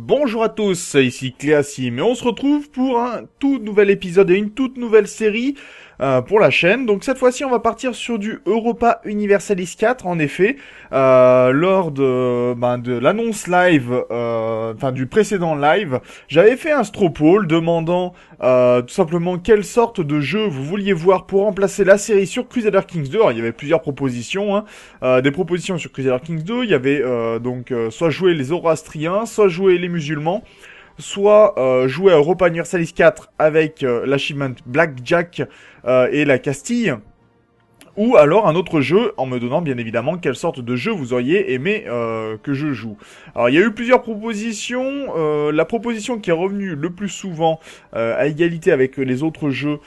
Bonjour à tous, ici Cléassim et on se retrouve pour un tout nouvel épisode et une toute nouvelle série pour la chaîne. Donc cette fois-ci on va partir sur du Europa Universalis 4 en effet. Lors de l'annonce live, enfin du précédent live, j'avais fait un straw poll demandant tout simplement quelle sorte de jeu vous vouliez voir pour remplacer la série sur Crusader Kings 2. Alors, il y avait plusieurs propositions, des propositions sur Crusader Kings 2, il y avait soit jouer les Zoroastriens, soit jouer les musulmans, soit jouer à Europa Universalis 4 avec l'achievement Blackjack et la Castille, ou alors un autre jeu en me donnant bien évidemment quelle sorte de jeu vous auriez aimé que je joue. Alors il y a eu plusieurs propositions, la proposition qui est revenue le plus souvent à égalité avec les autres jeux,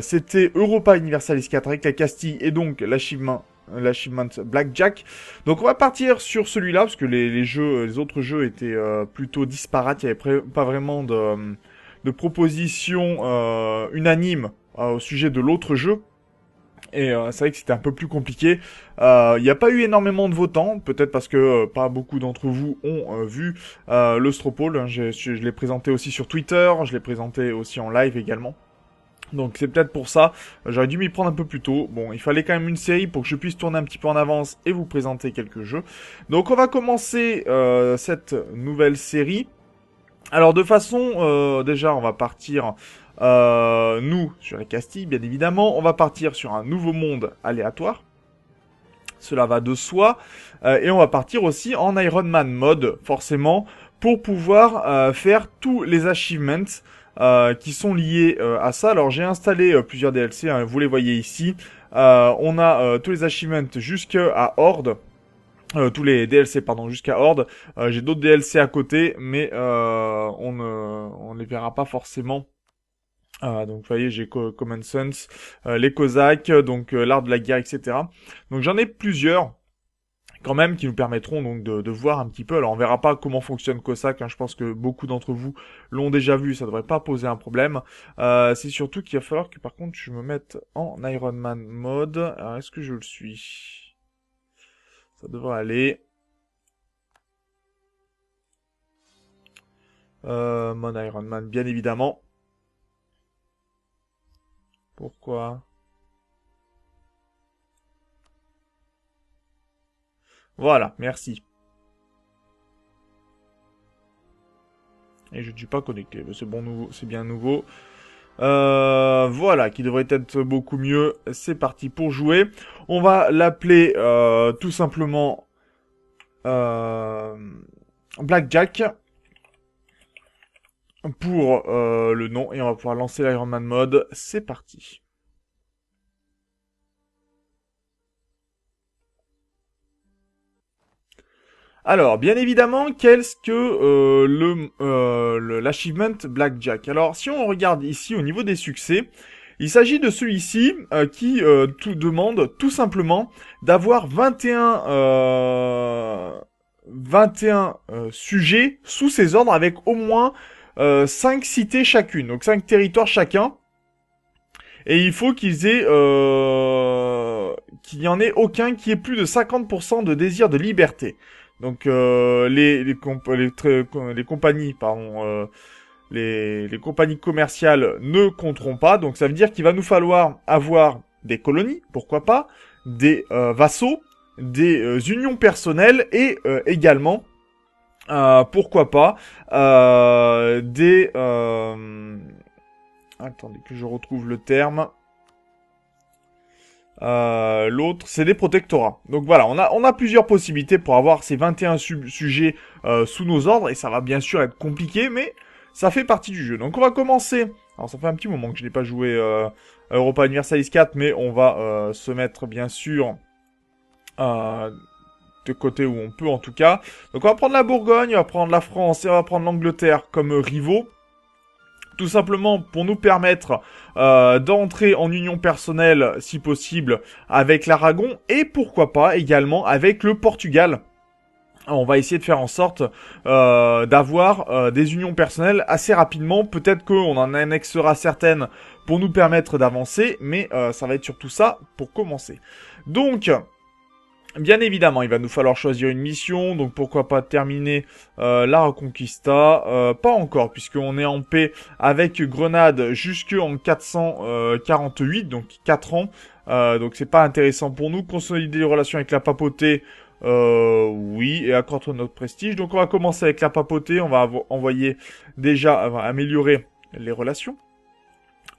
c'était Europa Universalis 4 avec la Castille et donc l'achievement Blackjack. Donc on va partir sur celui-là parce que les autres jeux étaient plutôt disparates. Il n'y avait pas vraiment de propositions unanimes au sujet de l'autre jeu. Et c'est vrai que c'était un peu plus compliqué. Il n'y a pas eu énormément de votants, peut-être parce que pas beaucoup d'entre vous ont vu le straw poll. Je l'ai présenté aussi sur Twitter, je l'ai présenté aussi en live également. Donc c'est peut-être pour ça, j'aurais dû m'y prendre un peu plus tôt. Bon, il fallait quand même une série pour que je puisse tourner un petit peu en avance et vous présenter quelques jeux. Donc on va commencer cette nouvelle série. Alors de façon, déjà on va partir, nous, sur la Castille bien évidemment. On va partir sur un nouveau monde aléatoire. Cela va de soi. Et on va partir aussi en Iron Man mode, forcément, pour pouvoir faire tous les achievements qui sont liés à ça. Alors j'ai installé plusieurs DLC, hein, vous les voyez ici. On a tous les achievements jusqu'à Horde. Tous les DLC pardon jusqu'à Horde. J'ai d'autres DLC à côté, mais on les verra pas forcément. Donc vous voyez, j'ai Common Sense, les Cosaques, donc l'art de la guerre, etc. Donc j'en ai plusieurs quand même qui nous permettront donc de voir un petit peu. Alors on verra pas comment fonctionne Cossack, hein, je pense que beaucoup d'entre vous l'ont déjà vu, ça devrait pas poser un problème. C'est surtout qu'il va falloir que par contre je me mette en Iron Man mode. Alors est-ce que je le suis? Ça devrait aller. Mode Iron Man, bien évidemment. Pourquoi? Voilà, merci. Et je ne suis pas connecté, c'est bon, nouveau, c'est bien nouveau. Voilà, qui devrait être beaucoup mieux. C'est parti pour jouer. On va l'appeler tout simplement Blackjack pour le nom. Et on va pouvoir lancer l'Iron Man mode. C'est parti. Alors, bien évidemment, qu'est-ce que l'achievement Blackjack? Alors, si on regarde ici au niveau des succès, il s'agit de celui-ci qui demande tout simplement d'avoir 21 sujets sous ses ordres avec au moins 5 cités chacune, donc 5 territoires chacun. Et il faut qu'il n'y en ait aucun qui ait plus de 50% de désir de liberté. Donc les compagnies, pardon, les compagnies commerciales ne compteront pas. Donc ça veut dire qu'il va nous falloir avoir des colonies, pourquoi pas, des vassaux, des unions personnelles et également, pourquoi pas, attendez que je retrouve le terme. L'autre, c'est des protectorats. Donc voilà, on a plusieurs possibilités pour avoir ces 21 sujets sous nos ordres, et ça va bien sûr être compliqué, mais ça fait partie du jeu. Donc on va commencer. Alors ça fait un petit moment que je n'ai pas joué à Europa Universalis 4, mais on va se mettre bien sûr de côté où on peut en tout cas. Donc on va prendre la Bourgogne, on va prendre la France et on va prendre l'Angleterre comme rivaux. Tout simplement pour nous permettre d'entrer en union personnelle, si possible, avec l'Aragon, et pourquoi pas également avec le Portugal. On va essayer de faire en sorte d'avoir des unions personnelles assez rapidement. Peut-être qu'on en annexera certaines pour nous permettre d'avancer, mais ça va être surtout ça pour commencer. Donc, Bien évidemment, il va nous falloir choisir une mission, donc pourquoi pas terminer la Reconquista. Pas encore, puisqu'on est en paix avec Grenade jusqu'en 448, donc 4 ans. Donc c'est pas intéressant pour nous. Consolider les relations avec la papauté, oui, et accroître notre prestige. Donc on va commencer avec la papauté, on va envoyer déjà, améliorer les relations.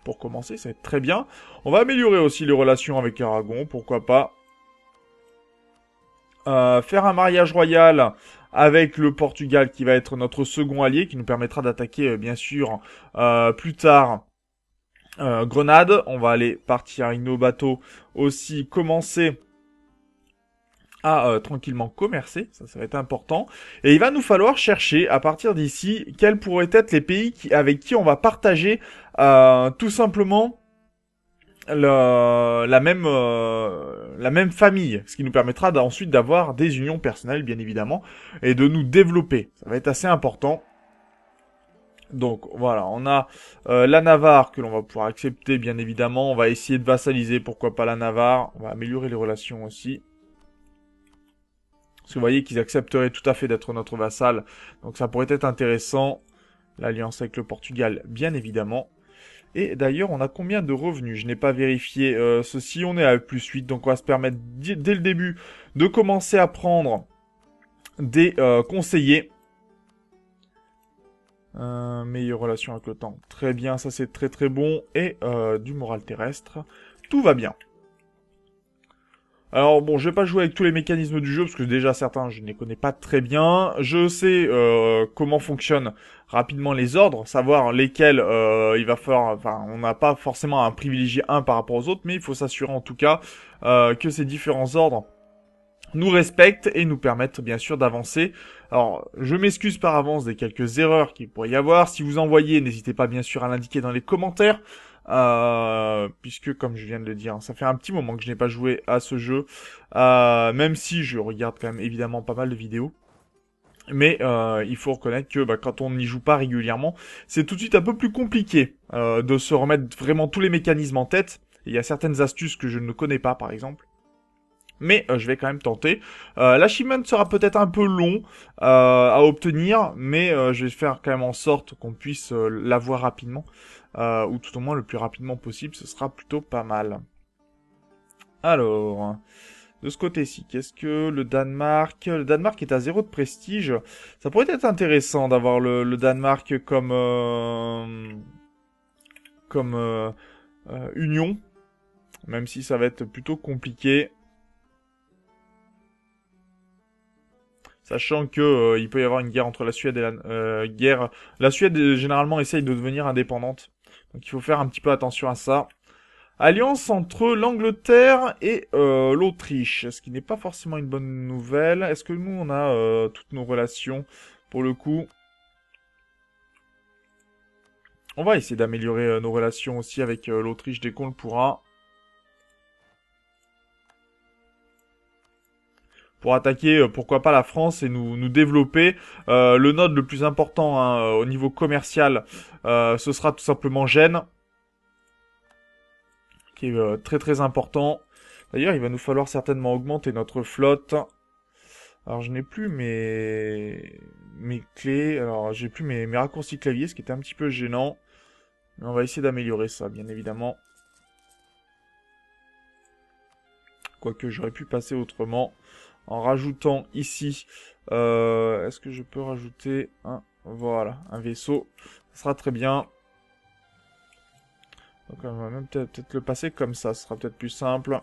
Pour commencer, ça va être très bien. On va améliorer aussi les relations avec Aragon, pourquoi pas. Faire un mariage royal avec le Portugal qui va être notre second allié, qui nous permettra d'attaquer bien sûr plus tard Grenade. On va aller partir avec nos bateaux aussi, commencer à tranquillement commercer, ça va être important. Et il va nous falloir chercher à partir d'ici quels pourraient être les pays avec qui on va partager tout simplement la même famille, ce qui nous permettra ensuite d'avoir des unions personnelles, bien évidemment, et de nous développer. Ça va être assez important. Donc voilà, on a la Navarre que l'on va pouvoir accepter, bien évidemment. On va essayer de vassaliser, pourquoi pas la Navarre. On va améliorer les relations aussi. Parce que vous voyez qu'ils accepteraient tout à fait d'être notre vassal. Donc ça pourrait être intéressant. L'alliance avec le Portugal, bien évidemment. Et d'ailleurs, on a combien de revenus? Je n'ai pas vérifié ceci. On est à +8, donc on va se permettre dès le début de commencer à prendre des conseillers. Meilleure relation avec le temps. Très bien, ça c'est très très bon. Et du moral terrestre. Tout va bien. Alors bon, je vais pas jouer avec tous les mécanismes du jeu, parce que déjà certains je ne les connais pas très bien. Je sais comment fonctionnent rapidement les ordres, savoir lesquels il va falloir... Enfin, on n'a pas forcément un privilégier un par rapport aux autres, mais il faut s'assurer en tout cas que ces différents ordres nous respectent et nous permettent bien sûr d'avancer. Alors, je m'excuse par avance des quelques erreurs qu'il pourrait y avoir. Si vous en voyez, n'hésitez pas bien sûr à l'indiquer dans les commentaires. Puisque comme je viens de le dire, ça fait un petit moment que je n'ai pas joué à ce jeu, même si je regarde quand même évidemment pas mal de vidéos. Mais il faut reconnaître que quand on n'y joue pas régulièrement, c'est tout de suite un peu plus compliqué de se remettre vraiment tous les mécanismes en tête. Il y a certaines astuces que je ne connais pas, par exemple. Mais je vais quand même tenter. L'achievement sera peut-être un peu long à obtenir, mais je vais faire quand même en sorte qu'on puisse l'avoir rapidement. Ou tout au moins le plus rapidement possible, ce sera plutôt pas mal. Alors, de ce côté-ci, qu'est-ce que le Danemark? Le Danemark est à 0 de prestige. Ça pourrait être intéressant d'avoir le Danemark comme union, même si ça va être plutôt compliqué. Sachant que il peut y avoir une guerre entre la Suède et la Suède généralement essaye de devenir indépendante. Donc il faut faire un petit peu attention à ça. Alliance entre l'Angleterre et l'Autriche, ce qui n'est pas forcément une bonne nouvelle. Est-ce que nous on a toutes nos relations pour le coup? On va essayer d'améliorer nos relations aussi avec l'Autriche dès qu'on le pourra. Pour attaquer, pourquoi pas la France et nous développer. Le node le plus important hein, au niveau commercial, ce sera tout simplement Gênes, qui est très très important. D'ailleurs, il va nous falloir certainement augmenter notre flotte. Alors, je n'ai plus mes clés. Alors, j'ai plus mes raccourcis clavier, ce qui était un petit peu gênant. Mais on va essayer d'améliorer ça, bien évidemment. Quoique, j'aurais pu passer autrement. En rajoutant ici, est-ce que je peux rajouter voilà, un vaisseau. Ça sera très bien. Donc on va même peut-être le passer comme ça, ce sera peut-être plus simple.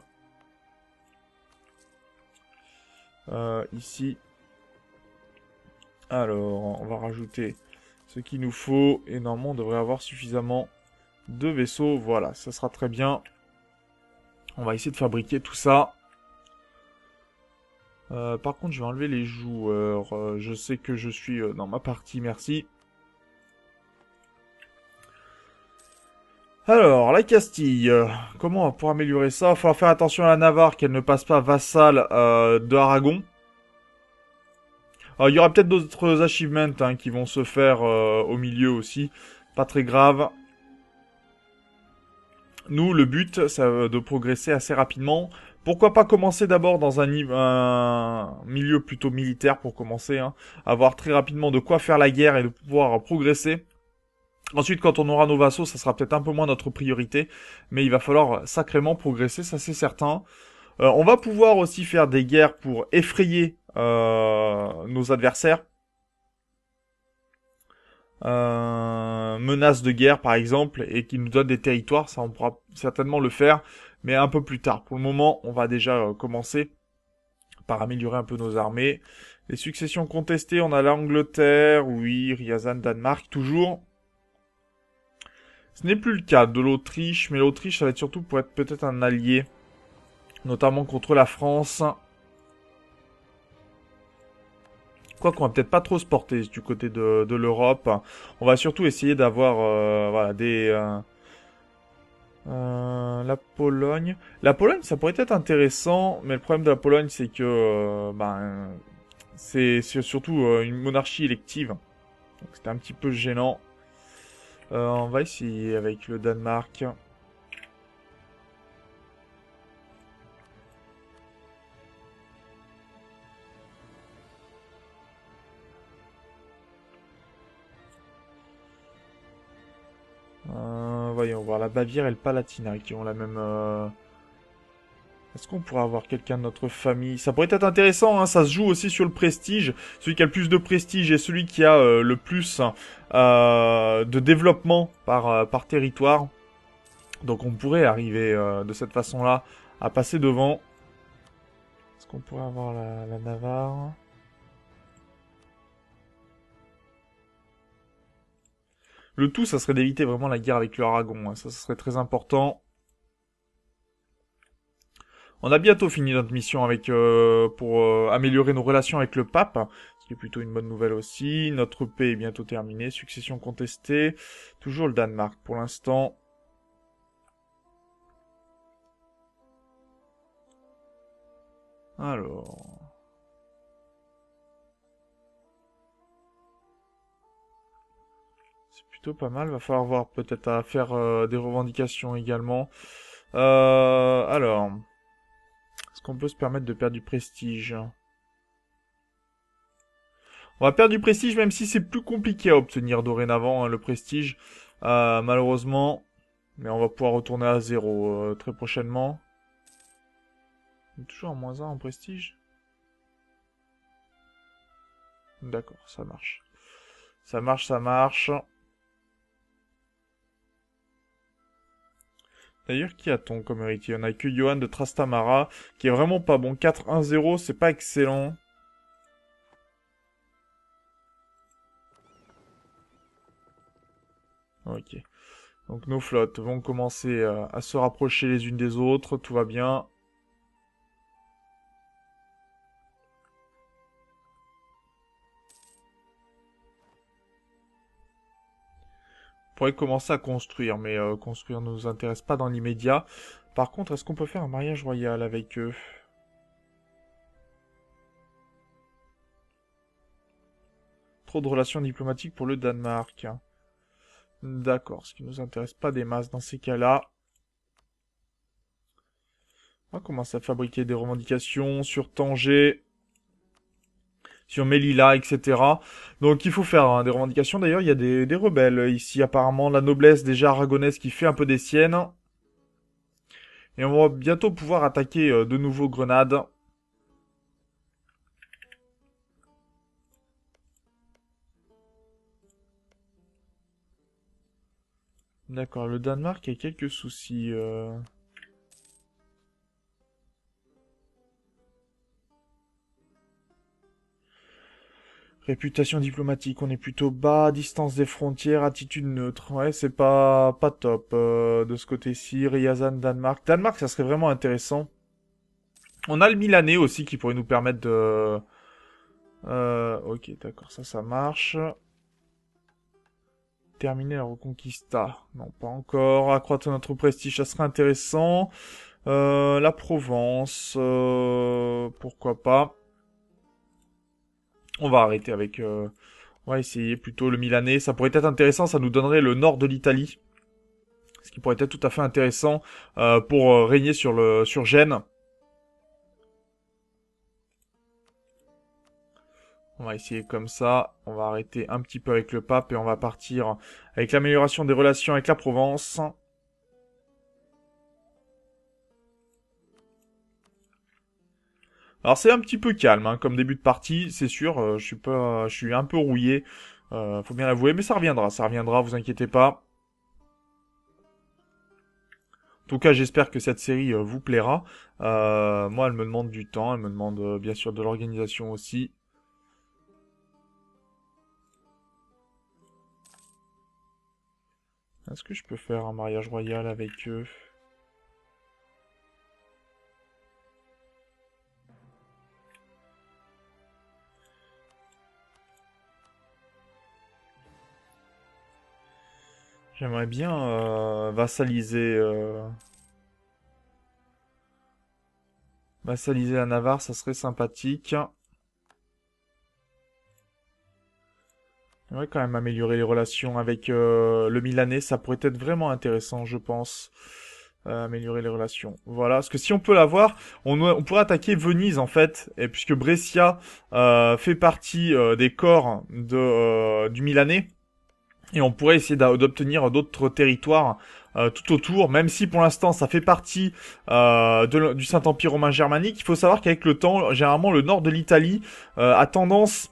Ici. Alors, on va rajouter ce qu'il nous faut. Et normalement, on devrait avoir suffisamment de vaisseaux. Voilà, ça sera très bien. On va essayer de fabriquer tout ça. Par contre, je vais enlever les joueurs. Je sais que je suis dans ma partie, merci. Alors, la Castille. Comment on va pouvoir améliorer ça? Il va falloir faire attention à la Navarre, qu'elle ne passe pas vassale de Aragon. Alors, il y aura peut-être d'autres achievements hein, qui vont se faire au milieu aussi. Pas très grave. Nous, le but, c'est de progresser assez rapidement Pourquoi pas commencer d'abord dans un milieu plutôt militaire pour commencer, hein, avoir très rapidement de quoi faire la guerre et de pouvoir progresser. Ensuite, quand on aura nos vassaux, ça sera peut-être un peu moins notre priorité, mais il va falloir sacrément progresser, ça c'est certain. On va pouvoir aussi faire des guerres pour effrayer nos adversaires. Menaces de guerre par exemple, et qui nous donnent des territoires, ça on pourra certainement le faire, mais un peu plus tard. Pour le moment, on va déjà commencer par améliorer un peu nos armées. Les successions contestées, on a l'Angleterre, oui, Ryazan, Danemark, toujours. Ce n'est plus le cas de l'Autriche, mais l'Autriche, ça va être surtout pour être peut-être un allié, notamment contre la France. Quoi qu'on va peut-être pas trop se porter du côté de l'Europe. On va surtout essayer d'avoir voilà, la Pologne. La Pologne, ça pourrait être intéressant, mais le problème de la Pologne, c'est que c'est surtout une monarchie élective. Donc c'était un petit peu gênant. On va essayer avec le Danemark. Voyons voir, la Bavière et le Palatinat qui ont la même... Est-ce qu'on pourrait avoir quelqu'un de notre famille? Ça pourrait être intéressant, hein, ça se joue aussi sur le prestige. Celui qui a le plus de prestige et celui qui a le plus de développement par territoire. Donc on pourrait arriver de cette façon-là à passer devant. Est-ce qu'on pourrait avoir la Navarre? Le tout, ça serait d'éviter vraiment la guerre avec l'Aragon, hein. Ça serait très important. On a bientôt fini notre mission avec pour améliorer nos relations avec le pape, ce qui est plutôt une bonne nouvelle aussi. Notre paix est bientôt terminée, succession contestée. Toujours le Danemark pour l'instant. Alors... c'est plutôt pas mal, va falloir voir peut-être à faire des revendications également. Alors... est-ce qu'on peut se permettre de perdre du prestige? On va perdre du prestige même si c'est plus compliqué à obtenir dorénavant, hein, le prestige. Malheureusement. Mais on va pouvoir retourner à 0 très prochainement. On est toujours en -1 en prestige. D'accord, ça marche. Ça marche, ça marche. D'ailleurs, qui a-t-on comme héritier? On a que Johan de Trastamara, qui est vraiment pas bon. 4-1-0, c'est pas excellent. Ok. Donc nos flottes vont commencer à se rapprocher les unes des autres, tout va bien. On pourrait commencer à construire, mais construire ne nous intéresse pas dans l'immédiat. Par contre, est-ce qu'on peut faire un mariage royal avec eux? Trop de relations diplomatiques pour le Danemark. D'accord, ce qui nous intéresse pas des masses dans ces cas-là. On va commencer à fabriquer des revendications sur Tanger, sur Melilla, etc. Donc il faut faire hein, des revendications. D'ailleurs, il y a des rebelles ici, apparemment. La noblesse déjà aragonaise qui fait un peu des siennes. Et on va bientôt pouvoir attaquer de nouveau Grenade. D'accord, le Danemark a quelques soucis. Réputation diplomatique, on est plutôt bas. Distance des frontières, attitude neutre. Ouais, c'est pas top de ce côté-ci. Ryazan, Danemark. Danemark, ça serait vraiment intéressant. On a le Milanais aussi qui pourrait nous permettre de... ok, d'accord, ça marche. Terminer la Reconquista. Non, pas encore. Accroître notre prestige, ça serait intéressant. La Provence, pourquoi pas. On va arrêter avec... on va essayer plutôt le Milanais. Ça pourrait être intéressant, ça nous donnerait le nord de l'Italie. Ce qui pourrait être tout à fait intéressant pour régner sur Gênes. On va essayer comme ça. On va arrêter un petit peu avec le pape et on va partir avec l'amélioration des relations avec la Provence. Alors c'est un petit peu calme, hein, comme début de partie, c'est sûr. Je suis un peu rouillé, faut bien l'avouer, mais ça reviendra, vous inquiétez pas. En tout cas, j'espère que cette série vous plaira. Moi, elle me demande du temps, elle me demande bien sûr de l'organisation aussi. Est-ce que je peux faire un mariage royal avec eux? J'aimerais bien vassaliser la Navarre, ça serait sympathique. J'aimerais quand même améliorer les relations avec le Milanais, ça pourrait être vraiment intéressant, je pense. Améliorer les relations. Voilà, parce que si on peut l'avoir, on pourrait attaquer Venise en fait, et puisque Brescia fait partie des corps du Milanais, et on pourrait essayer d'obtenir d'autres territoires tout autour, même si pour l'instant ça fait partie du Saint-Empire romain germanique. Il faut savoir qu'avec le temps, généralement le nord de l'Italie a tendance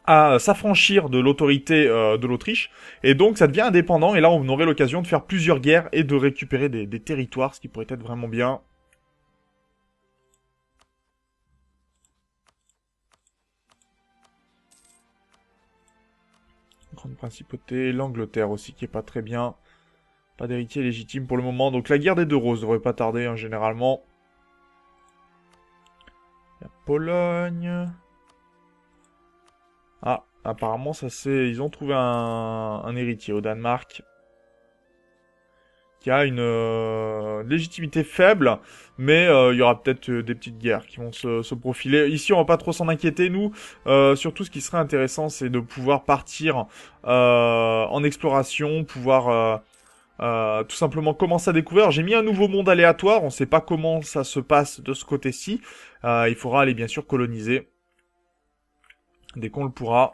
à s'affranchir de l'autorité de l'Autriche, et donc ça devient indépendant, et là on aurait l'occasion de faire plusieurs guerres et de récupérer des territoires, ce qui pourrait être vraiment bien. Grande principauté, l'Angleterre aussi qui est pas très bien. Pas d'héritier légitime pour le moment, donc la guerre des deux roses devrait pas tarder, hein, généralement. La Pologne... Ah, apparemment ça c'est... Ils ont trouvé un héritier au Danemark, qui a une légitimité faible, mais il y aura peut-être des petites guerres qui vont se profiler. Ici, on va pas trop s'en inquiéter, nous. Surtout, ce qui serait intéressant, c'est de pouvoir partir en exploration, pouvoir tout simplement commencer à découvrir. J'ai mis un nouveau monde aléatoire, on sait pas comment ça se passe de ce côté-ci. Il faudra aller, bien sûr, coloniser dès qu'on le pourra.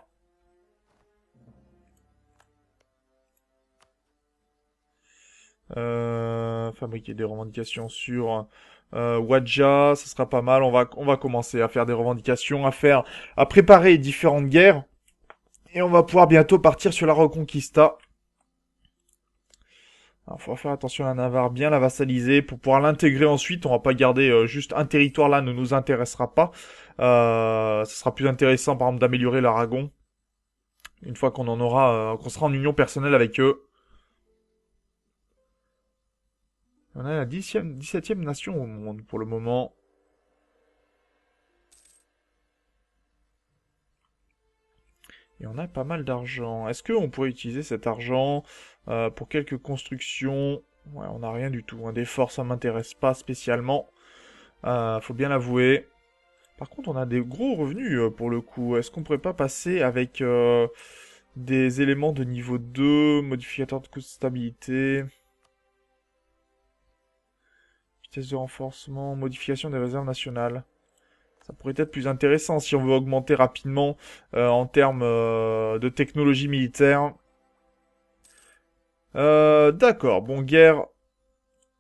Fabriquer des revendications sur Wadja, ça sera pas mal. On va commencer à faire des revendications, à préparer différentes guerres. Et on va pouvoir bientôt partir sur la Reconquista. Il faut faire attention à la Navarre, bien la vassaliser pour pouvoir l'intégrer ensuite. On va pas garder juste un territoire là, ne nous intéressera pas. Ce sera plus intéressant par exemple d'améliorer l'Aragon. Une fois qu'on en aura, qu'on sera en union personnelle avec eux. On a la 17e nation au monde pour le moment. Et on a pas mal d'argent. Est-ce qu'on pourrait utiliser cet argent pour quelques constructions? Ouais, on n'a rien du tout, hein. Des forts, ça m'intéresse pas spécialement. Faut bien l'avouer. Par contre, on a des gros revenus pour le coup. Est-ce qu'on pourrait pas passer avec des éléments de niveau 2, modificateur de coût de stabilité, vitesse de renforcement, modification des réserves nationales? Ça pourrait être plus intéressant si on veut augmenter rapidement en termes de technologie militaire. D'accord, bon, guerre.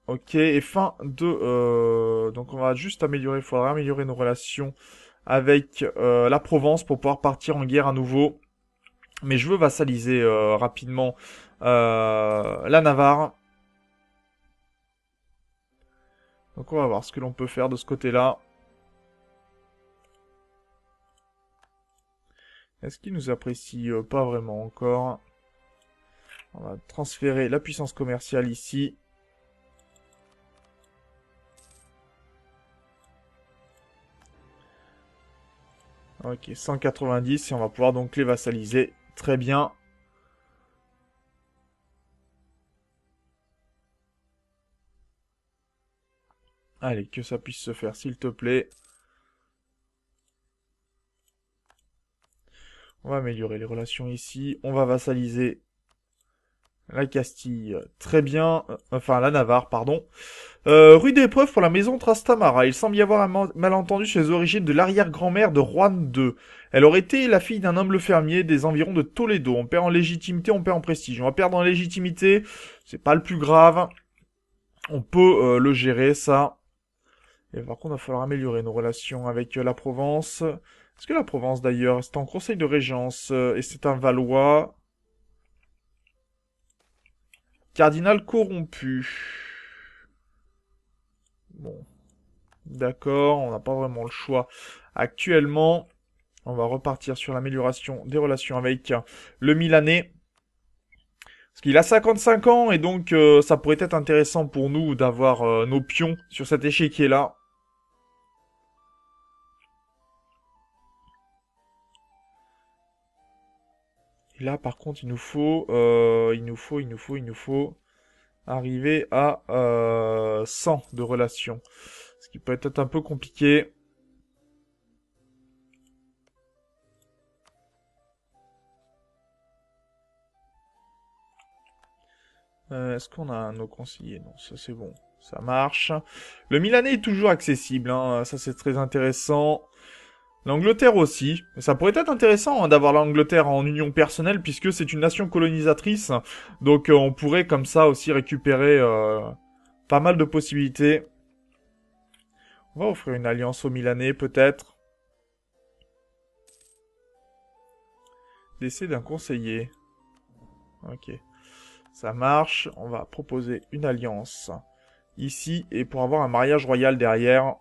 Ok, et fin de... donc on va juste améliorer, il faudra améliorer nos relations avec la Provence pour pouvoir partir en guerre à nouveau. Mais je veux vassaliser rapidement la Navarre. Donc on va voir ce que l'on peut faire de ce côté-là. Est-ce qu'il nous apprécie pas vraiment encore? On va transférer la puissance commerciale ici. Ok, 190 et on va pouvoir donc les vassaliser. Très bien. Allez, que ça puisse se faire, s'il te plaît. On va améliorer les relations ici. On va vassaliser La Castille, très bien. Enfin, la Navarre, pardon. Rue d'épreuve pour la maison Trastamara. Il semble y avoir un malentendu sur les origines de l'arrière-grand-mère de Juan II. Elle aurait été la fille d'un humble fermier des environs de Toledo. On perd en légitimité, on perd en prestige. On va perdre en légitimité, c'est pas le plus grave. On peut le gérer, ça. Et par contre, il va falloir améliorer nos relations avec la Provence. Est-ce que la Provence, d'ailleurs, c'est en conseil de régence et c'est un Valois. Cardinal corrompu. Bon, d'accord, on n'a pas vraiment le choix. Actuellement, on va repartir sur l'amélioration des relations avec le Milanais. Parce qu'il a 55 ans et donc ça pourrait être intéressant pour nous d'avoir nos pions sur cet échiquier-là. Et là, par contre, il nous faut arriver à 100 de relations. Ce qui peut être un peu compliqué. Est-ce qu'on a nos conseillers? Non, ça c'est bon. Ça marche. Le Milanais est toujours accessible, hein. Ça c'est très intéressant. L'Angleterre aussi. Ça pourrait être intéressant hein, d'avoir l'Angleterre en union personnelle puisque c'est une nation colonisatrice. Donc on pourrait comme ça aussi récupérer pas mal de possibilités. On va offrir une alliance aux Milanais peut-être. Décès d'un conseiller. Ok. Ça marche. On va proposer une alliance ici et pour avoir un mariage royal derrière.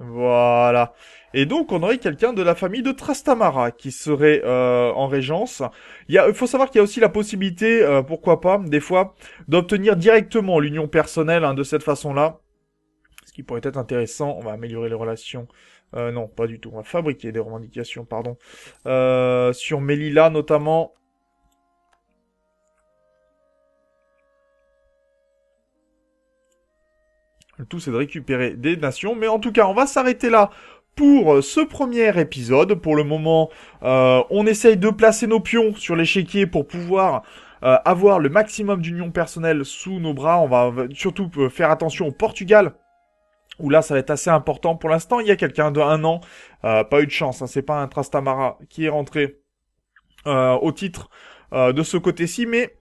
Voilà. Et donc, on aurait quelqu'un de la famille de Trastamara qui serait en régence. Il faut savoir qu'il y a aussi la possibilité, pourquoi pas, des fois, d'obtenir directement l'union personnelle hein, de cette façon-là. Ce qui pourrait être intéressant. On va améliorer les relations. Non, pas du tout. On va fabriquer des revendications, pardon. Sur Melilla, notamment. Le tout, c'est de récupérer des nations. Mais en tout cas, on va s'arrêter là pour ce premier épisode. Pour le moment, on essaye de placer nos pions sur l'échiquier pour pouvoir avoir le maximum d'union personnelle sous nos bras. On va surtout faire attention au Portugal, où là, ça va être assez important. Pour l'instant, il y a quelqu'un de 1 an. Pas eu de chance, hein, c'est pas un Trastamara qui est rentré au titre de ce côté-ci, mais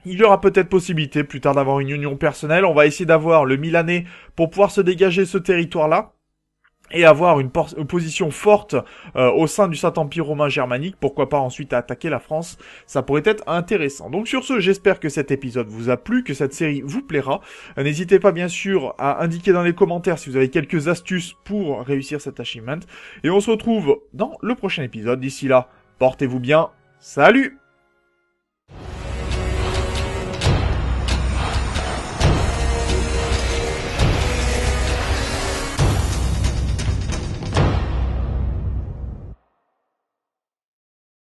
il y aura peut-être possibilité plus tard d'avoir une union personnelle. On va essayer d'avoir le Milanais pour pouvoir se dégager ce territoire-là et avoir une position forte au sein du Saint-Empire romain germanique. Pourquoi pas ensuite attaquer la France. Ça pourrait être intéressant. Donc sur ce, j'espère que cet épisode vous a plu, que cette série vous plaira. N'hésitez pas bien sûr à indiquer dans les commentaires si vous avez quelques astuces pour réussir cet achievement. Et on se retrouve dans le prochain épisode. D'ici là, portez-vous bien. Salut!